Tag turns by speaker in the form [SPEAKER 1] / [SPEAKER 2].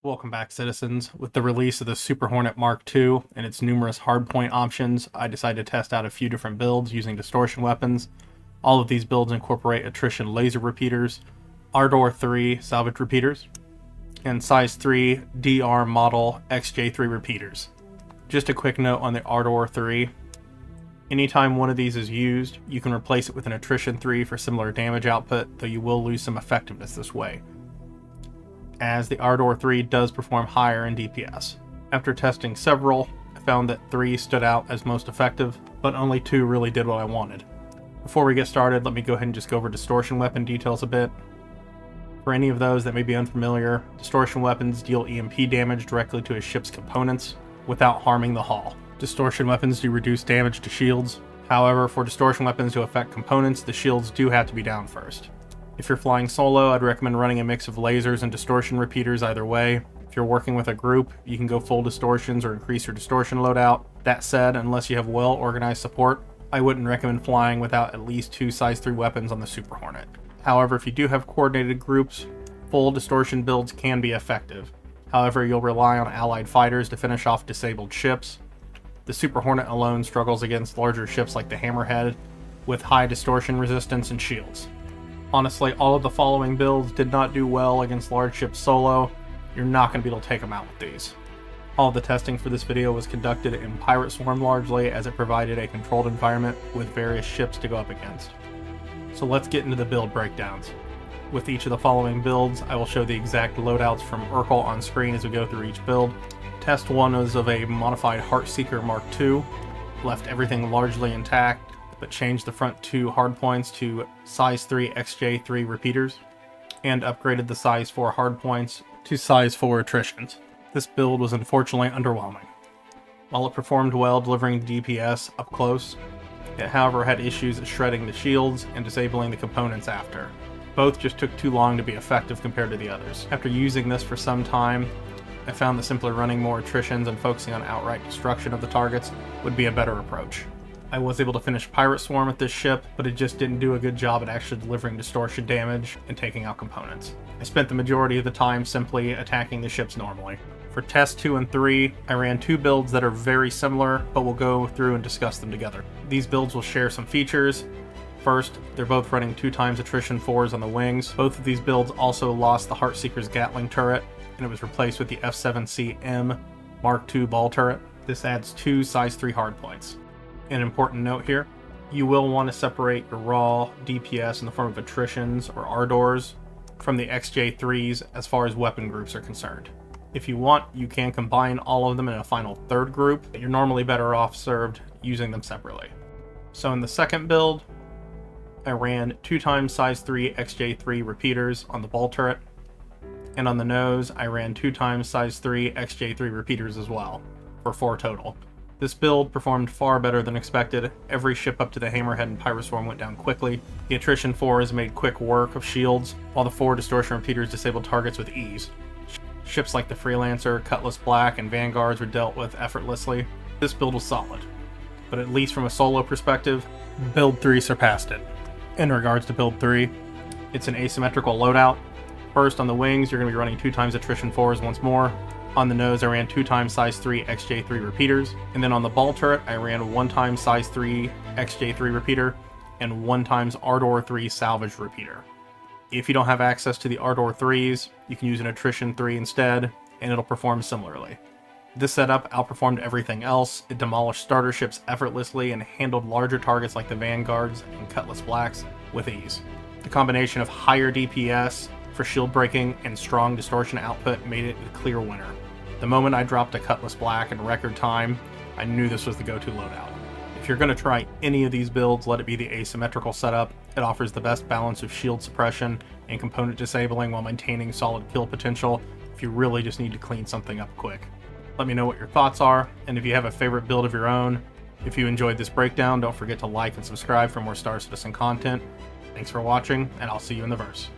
[SPEAKER 1] Welcome back, citizens. With the release of the Super Hornet Mark II and its numerous hardpoint options, I decided to test out a few different builds using distortion weapons. All of these builds incorporate Attrition laser repeaters, Ardor 3 salvage repeaters, and size 3 DR model XJ3 repeaters. Just a quick note on the Ardor 3. Anytime one of these is used, you can replace it with an Attrition 3 for similar damage output, though you will lose some effectiveness this way, as the Ardor 3 does perform higher in DPS. After testing several, I found that 3 stood out as most effective, but only 2 really did what I wanted. Before we get started, let me go ahead and just go over distortion weapon details a bit. For any of those that may be unfamiliar, distortion weapons deal EMP damage directly to a ship's components without harming the hull. Distortion weapons do reduce damage to shields. However, for distortion weapons to affect components, the shields do have to be down first. If you're flying solo, I'd recommend running a mix of lasers and distortion repeaters either way. If you're working with a group, you can go full distortions or increase your distortion loadout. That said, unless you have well-organized support, I wouldn't recommend flying without at least 2 size 3 weapons on the Super Hornet. However, if you do have coordinated groups, full distortion builds can be effective. However, you'll rely on allied fighters to finish off disabled ships. The Super Hornet alone struggles against larger ships like the Hammerhead, with high distortion resistance and shields. Honestly, all of the following builds did not do well against large ships solo. You're not going to be able to take them out with these. All of the testing for this video was conducted in Pirate Swarm largely, as it provided a controlled environment with various ships to go up against. So let's get into the build breakdowns. With each of the following builds, I will show the exact loadouts from Urkel on screen as we go through each build. Test 1 was of a modified Heartseeker Mark II, left everything largely intact, but changed the front 2 hardpoints to size 3 XJ3 repeaters, and upgraded the size 4 hardpoints to size 4 attritions. This build was unfortunately underwhelming. While it performed well delivering DPS up close, it however had issues at shredding the shields and disabling the components after. Both just took too long to be effective compared to the others. After using this for some time, I found that simply running more attritions and focusing on outright destruction of the targets would be a better approach. I was able to finish Pirate Swarm with this ship, but it just didn't do a good job at actually delivering distortion damage and taking out components. I spent the majority of the time simply attacking the ships normally. For Test 2 and 3, I ran 2 builds that are very similar, but we'll go through and discuss them together. These builds will share some features. First, they're both running 2x Attrition 4s on the wings. Both of these builds also lost the Heartseeker's Gatling turret, and it was replaced with the F7C-M Mark II ball turret. This adds 2 size 3 hardpoints. An important note here, you will want to separate your raw DPS in the form of attritions or Ardors from the XJ3s as far as weapon groups are concerned. If you want, you can combine all of them in a final 3rd group, but you're normally better off served using them separately. So in the second build, I ran 2x size 3 XJ3 repeaters on the ball turret, and on the nose I ran 2x size 3 XJ3 repeaters as well, for 4 total. This build performed far better than expected. Every ship up to the Hammerhead and Pirate Swarm went down quickly. The Attrition 4s made quick work of shields, while the 4 distortion repeaters disabled targets with ease. Ships like the Freelancer, Cutlass Black, and Vanguards were dealt with effortlessly. This build was solid, but at least from a solo perspective, Build 3 surpassed it. In regards to Build 3, it's an asymmetrical loadout. First, on the wings, you're going to be running 2x Attrition 4s once more. On the nose, I ran 2x size 3 XJ3 repeaters, and then on the ball turret, I ran 1x size 3 XJ3 repeater and 1x Ardor 3 salvage repeater. If you don't have access to the Ardor 3s, you can use an Attrition 3 instead, and it'll perform similarly. This setup outperformed everything else. It demolished starter ships effortlessly and handled larger targets like the Vanguards and Cutlass Blacks with ease. The combination of higher DPS for shield breaking and strong distortion output made it a clear winner. The moment I dropped a Cutlass Black in record time, I knew this was the go-to loadout. If you're going to try any of these builds, let it be the asymmetrical setup. It offers the best balance of shield suppression and component disabling while maintaining solid kill potential if you really just need to clean something up quick. Let me know what your thoughts are, and if you have a favorite build of your own. If you enjoyed this breakdown, don't forget to like and subscribe for more Star Citizen content. Thanks for watching, and I'll see you in the verse.